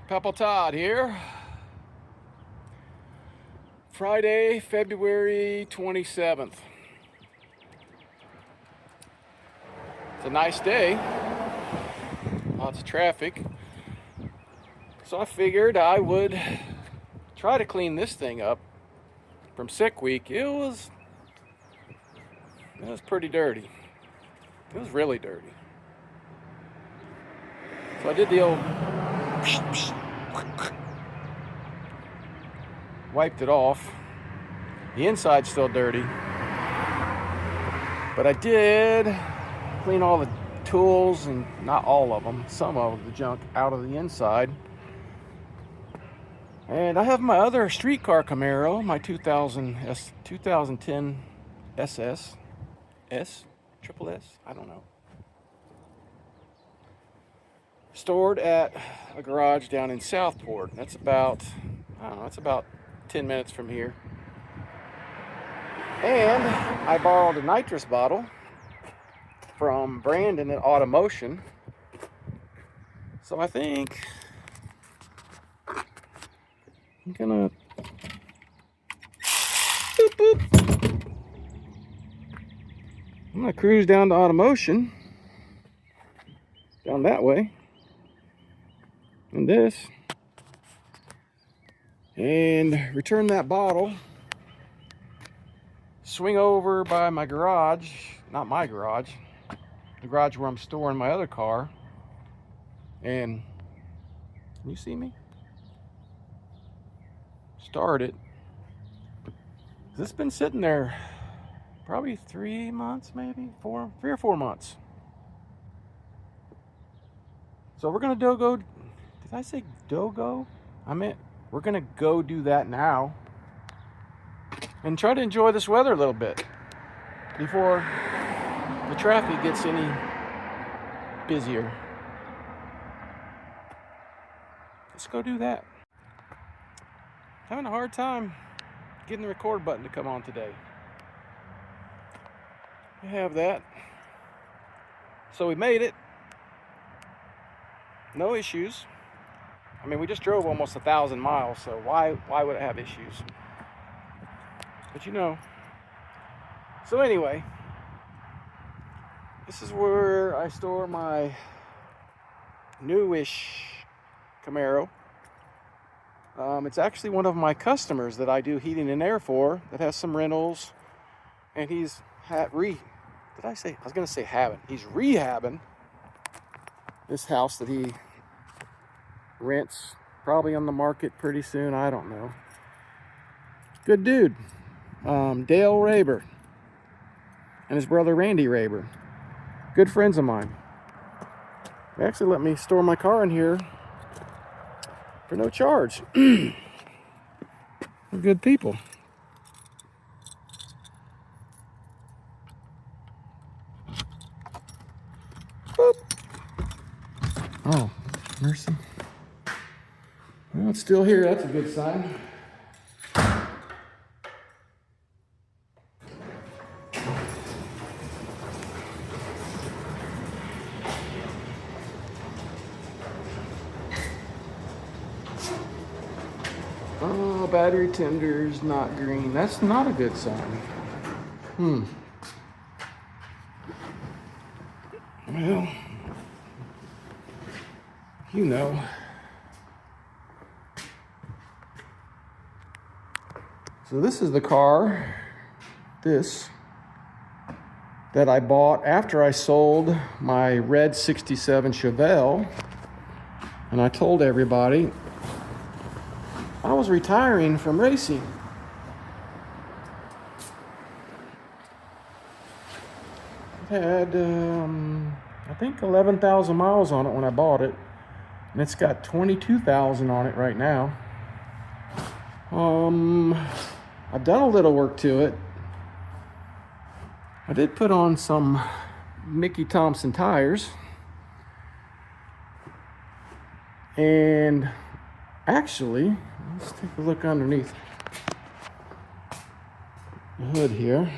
Pepple Todd here. Friday, February 27th. It's a nice day. Lots of traffic. So I figured I would try to clean this thing up from sick week. It was pretty dirty. It was really dirty. So I did the old wiped it off. The inside's still dirty, but I did clean all the tools, and not all of them, some of the junk out of the inside. And I have my other streetcar Camaro, my 2010 SS, triple S, I don't know, stored at a garage down in Southport. That's about, I don't know, it's about 10 minutes from here. And I borrowed a nitrous bottle from Brandon at Automotion. So I think I'm gonna cruise down to Automotion, down that way, and this, and return that bottle, swing over by my garage, not my garage, the garage where I'm storing my other car, and can you see me? Start it. This has been sitting there probably 3 months, maybe 3 or 4 months. So we're gonna go. Did I say go? I meant we're gonna go do that now and try to enjoy this weather a little bit before the traffic gets any busier. Let's go do that. Having a hard time getting the record button to come on today. We have that. So we made it. No issues. I mean, we just drove almost 1,000 miles, so why would it have issues? But you know. So anyway, this is where I store my newish Camaro. It's actually one of my customers that I do heating and air for that has some rentals, and he's rehabbing this house that he rents, probably on the market pretty soon, I don't know. Good dude. Dale Raber and his brother Randy Raber, good friends of mine. They actually let me store my car in here for no charge. They're good people. Boop. Oh, mercy. Well, it's still here. That's a good sign. Oh, battery tender's not green. That's not a good sign. Well, you know. So this is the car, that I bought after I sold my red 67 Chevelle. And I told everybody I was retiring from racing. It had, I think 11,000 miles on it when I bought it. And it's got 22,000 on it right now. I've done a little work to it. I did put on some Mickey Thompson tires. And actually, let's take a look underneath the hood here.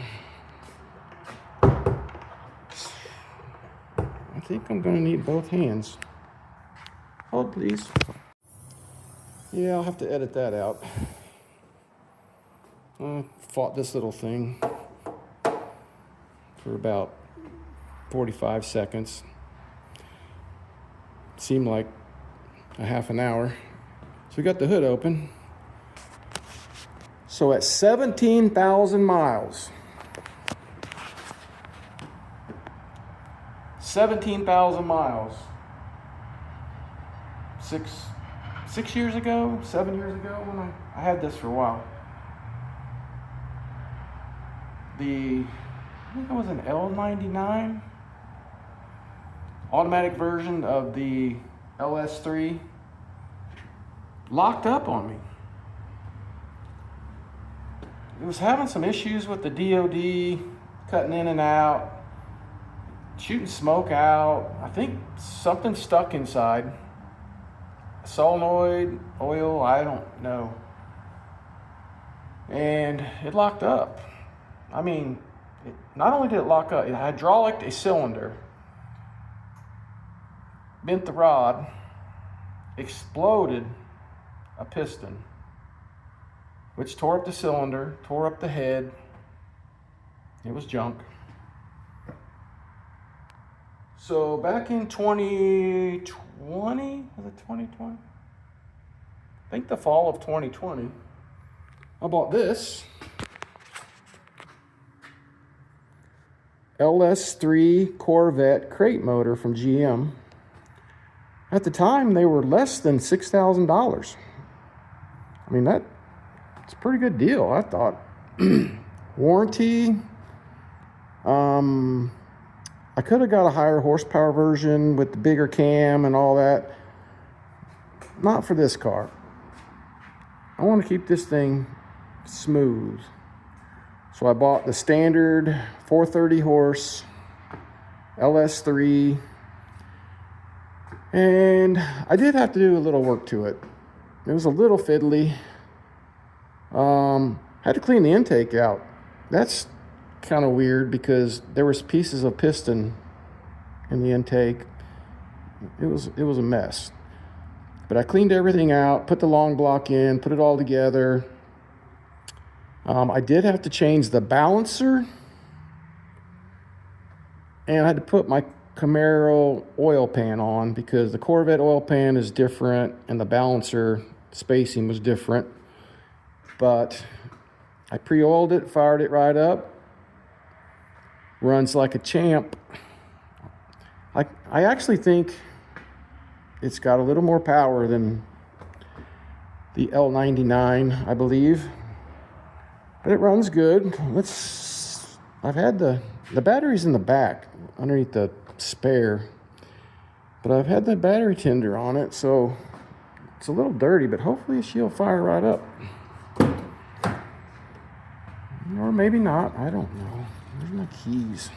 I think I'm going to need both hands. Hold, please. Yeah, I'll have to edit that out. I fought this little thing for about 45 seconds. Seemed like a half an hour. So we got the hood open. So at 17,000 miles, 17,000 miles, six years ago, 7 years ago, when I had this for a while. I think it was an L99 automatic version of the LS3 locked up on me. It was having some issues with the DOD, cutting in and out, shooting smoke out. I think something stuck inside. Solenoid, oil, I don't know. And it locked up. I mean, not only did it lock up, it hydraulicked a cylinder, bent the rod, exploded a piston, which tore up the cylinder, tore up the head. It was junk. So back in 2020, was it 2020? I think the fall of 2020, I bought this LS3 Corvette crate motor from GM. At the time, they were less than $6,000. I mean, it's a pretty good deal, I thought. Warranty. I could have got a higher horsepower version with the bigger cam and all that. Not for this car. I want to keep this thing smooth. So I bought the standard 430 horse LS3. And I did have to do a little work to it. It was a little fiddly. Had to clean the intake out. That's kind of weird because there was pieces of piston in the intake. It was a mess. But I cleaned everything out, put the long block in, put it all together. I did have to change the balancer, and I had to put my Camaro oil pan on because the Corvette oil pan is different and the balancer spacing was different. But I pre-oiled it, fired it right up. Runs like a champ. I actually think it's got a little more power than the L99, I believe. But it runs good. I've had the battery's in the back underneath the spare, but I've had the battery tender on it, so it's a little dirty, but hopefully she'll fire right up. Or maybe not, I don't know. Where's my keys?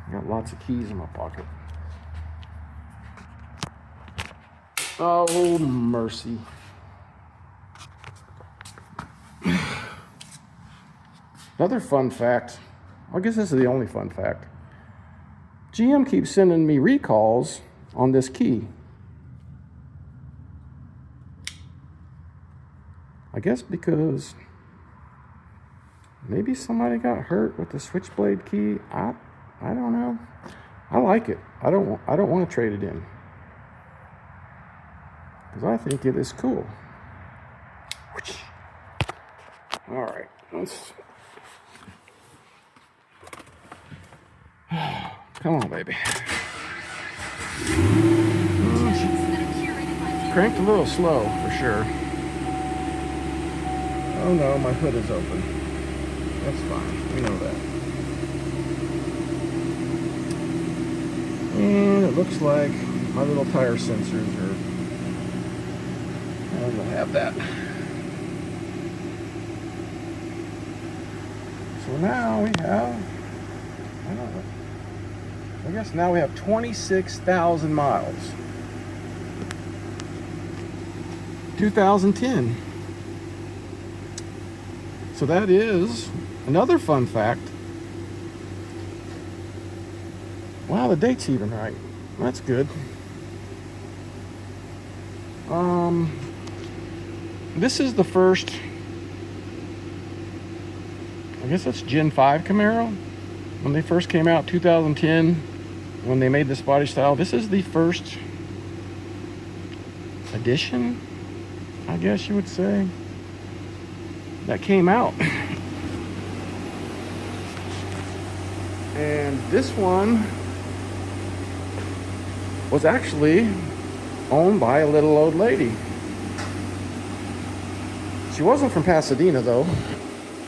I got lots of keys in my pocket. Oh, mercy. Another fun fact. I guess this is the only fun fact. GM keeps sending me recalls on this key. I guess because maybe somebody got hurt with the switchblade key. I don't know. I like it. I don't want to trade it in because I think it is cool. All right, let's. Come on, baby. Cranked a little slow for sure. Oh no, my hood is open. That's fine. We know that. And it looks like my little tire sensors are. I don't have that. So now we have. I don't know. I guess now we have 26,000 miles. 2010. So that is another fun fact. Wow, the date's even right. That's good. This is the first, I guess that's Gen 5 Camaro. When they first came out, 2010, when they made this body style, this is the first edition, I guess you would say, that came out. And this one was actually owned by a little old lady. She wasn't from Pasadena though.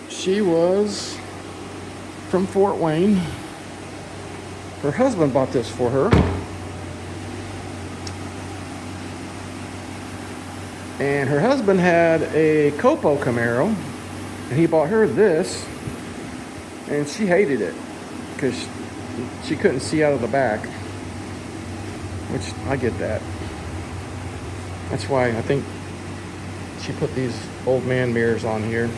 She was from Fort Wayne. Her husband bought this for her. And her husband had a Copo Camaro, and he bought her this, and she hated it because she couldn't see out of the back, which I get that. That's why I think she put these old man mirrors on here.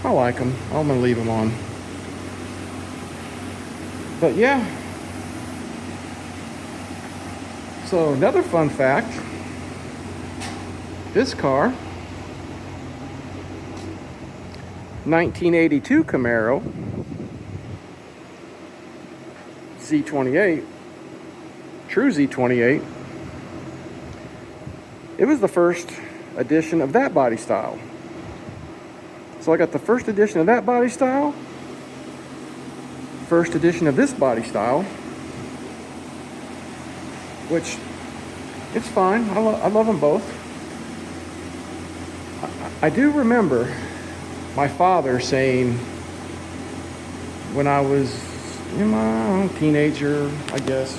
I like them. I'm gonna leave them on. But yeah. So another fun fact, this car, 1982 Camaro Z28, true Z28, it was the first edition of that body style. So I got the first edition of that body style, first edition of this body style, which it's fine. I love them both. I do remember my father saying when I was in my teenager, I guess,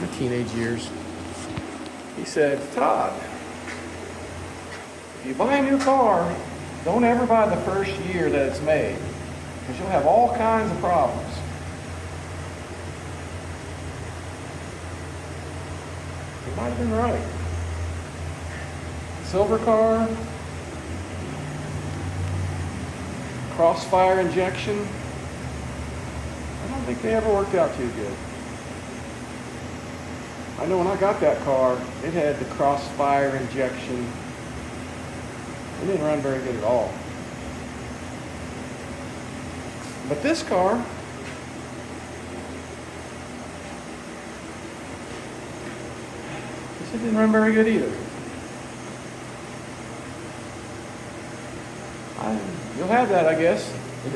my teenage years, he said, Todd, if you buy a new car, don't ever buy the first year that it's made, because you'll have all kinds of problems. He might have been right. Silver car, crossfire injection. I don't think they ever worked out too good. I know when I got that car, it had the crossfire injection. It didn't run very good at all. But this car, it didn't run very good either. You'll have that, I guess.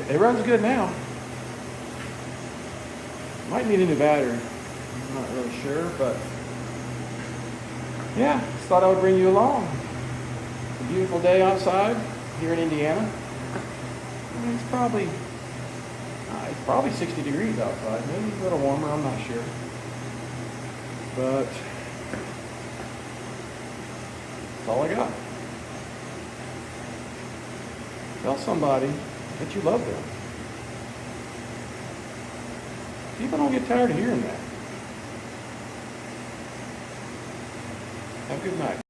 It runs good now. Might need a new battery. I'm not really sure, but yeah, just thought I would bring you along. It's a beautiful day outside here in Indiana. I mean, it's probably 60 degrees outside, maybe a little warmer, I'm not sure. But that's all I got. Tell somebody that you love them. People don't get tired of hearing that. Have a good night.